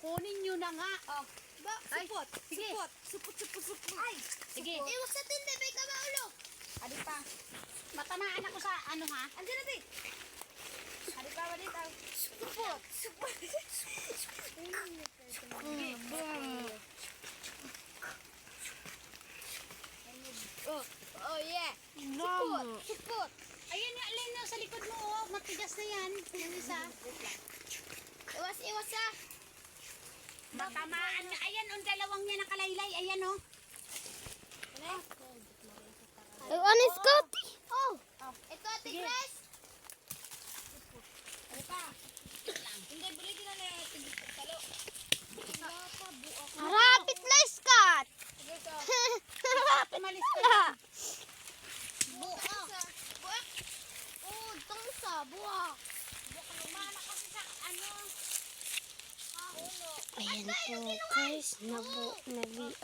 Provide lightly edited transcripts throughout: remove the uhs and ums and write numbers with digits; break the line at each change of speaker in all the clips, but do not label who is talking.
Kunin nyo na nga. Oh.
Ba, supot.
Sige.
Supot.
Ay, sige.
Iwas sa tindi, may kamaulo.
Adi pa. Matamaan ako sa ano ha?
Andiyan natin.
Adi pa, adi pa.
Supot. Oh yeah. Supot.
Ayan nga, alin na sa likod mo, oh. Matigas na yan. Yung isa.
Iwas sa.
Matamaan na. Ayan, ang dalawang niya nakalaylay. Ayan, oh.
Ano is Scotty? Oh. Ito, Ate
Sige.
Grace.
Adi pa.
Hindi, balik na na natin. Talo.
Ah.
Rapid na, Scott.
Tumalis ka na.
Buak. Oh, tangsa, buak.
Lumana kasi sa ano.
Ayan po guys, nabiak.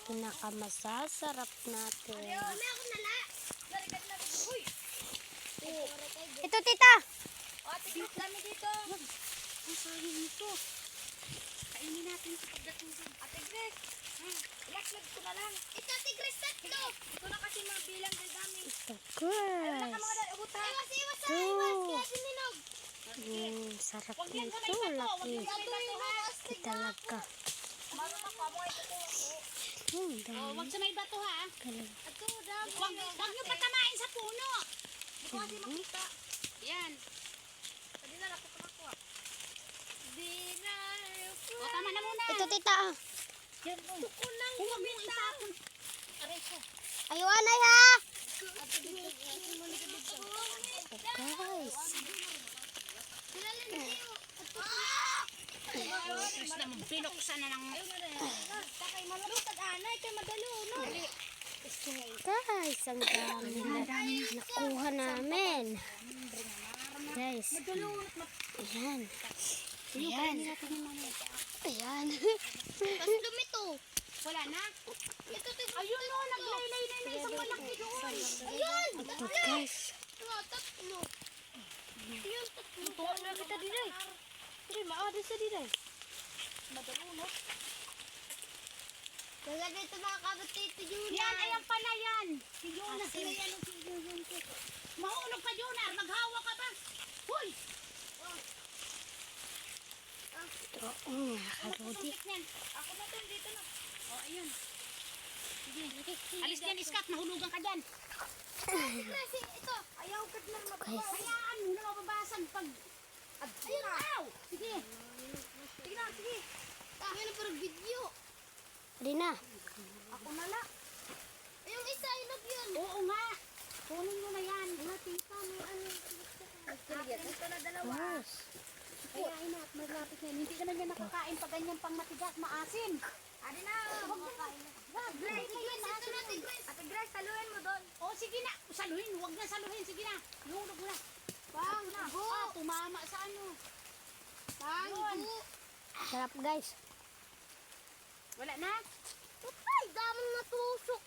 Pinakamasasarap natin.
Ako nala. Uy.
Ito tita.
O, Ate Grace, dami dito.
Ang sayang nito. Kainin natin sa pagdating sa...
Ate Grace. Ilaglag ko na lang. Ito, Ate Grace, tatlo. Ito na kasi mga bilang dahil dami.
Ito guys.
Iwas sa
Ito.
iwas. Kaya sininog.
Sarap
Huwag yan sa
nito.
may bato. Huwag
Laki.
yan sa may bato ha.
Laki talaga.
Oh, huwag sa may bato ha.
Galing.
Huwag nyo patamain sa puno.
Hindi ko kasi makita.
Yan.
Pwede na lang ko makuha.
O, tama na muna.
Ito tita.
Yan po. Huwag mong itapon. Aray ko.
Ayuanay ha. Ito guys.
Tapos na binuksan na ng...
Takay malutag anay kay madalo no.
Guys, ang dami na nakuha namin. Guys. Ayan. Ayan. Ayan.
Tapos lumito.
Wala na.
Ito
Ayun o, naglaylay na yung isang malaki doon.
Ayun.
Ito guys.
Tatlo. Ayun, tatlo.
Tuwa na kita din eh.
Hindi, maari sa din eh. Madalo no. Kaya dito mga kabatito yun.
Yan, ayan pala yan. Si Jonas. Mahulog ka, Jonas. Maghawa ka ba? Hoy!
Ito. Nakalodi.
Ako na to, dito na.
O, ayun. Sige. Alis dyan, Iskat. Mahulugan ka dyan.
Kasi ito, ayaw ka na
Guys.
Hayaan mo na mababasag pag... Ayun, aw! Sige.
Sige na, sige. Kaya na parang video.
Di na.
Ako na la. Yung isa, inog yun.
Oo nga. Kunin mo na yan.
Tita, may ano. Ito na dalawa.
Yes.
Kaya inat, malapit na yan. Hindi ka na yan nakakain pag ganyan pang matigas, maasin.
Adi na, makakain na. Grace, ito na, Ate Grace. Ate Grace, saluhin mo doon.
O, sige na. Saluhin. Huwag na saluhin. Sige na. Lulog mo na.
Bang, go.
Tumama sa ano.
Bang, go.
Sarap guys.
Wala na?
Ay, daming natusok.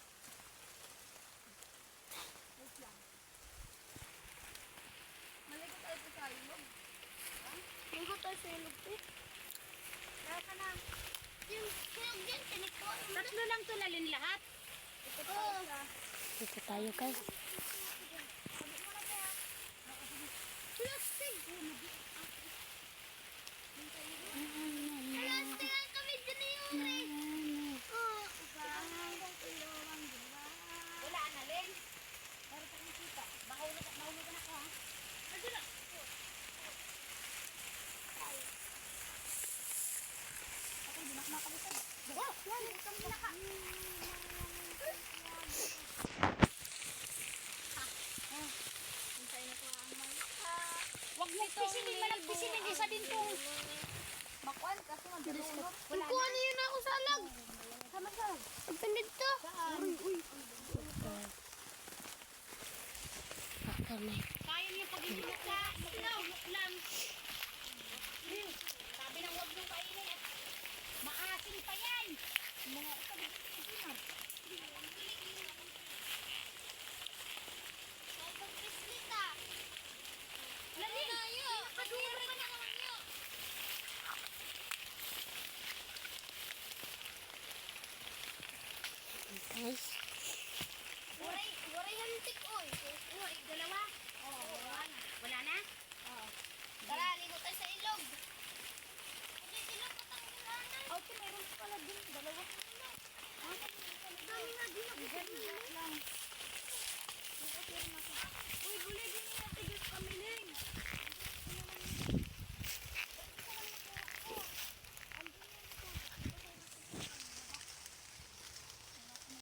Maligo tayo sa ilog. Maligo tayo sa ilog. Kaya ka na. Yung ilog din, tinikuha.
Tatlo lang to lalin lahat.
Ito.
Dito tayo guys.
Plastic. Plastic kami dyan yun eh.
Wala na, Len. Meron pa rin kita. Mahulog na ako, ha? Nandiyo na. Ako, hindi na kumakalitan. Wow! Yan! Isang pinaka. Huwag mo pisilin, malagpisilin. Isa din tong...
Makuan kasi madalunod.
Wala
Kuha
na.
niyo na ako sa alag.
Sama ka.
Ang pinid to.
Baka may.
Kaya niya pag hinulok ka. Hinulok lang. Sabi ng huwag nung kainin at maasin pa yan. Mga ito,
Lali. Lali. Lali. lintik, oy.
Uy, dalawa. Oo, wala na. Wala na? Oo.
Tara, ligo tayo sa ilog.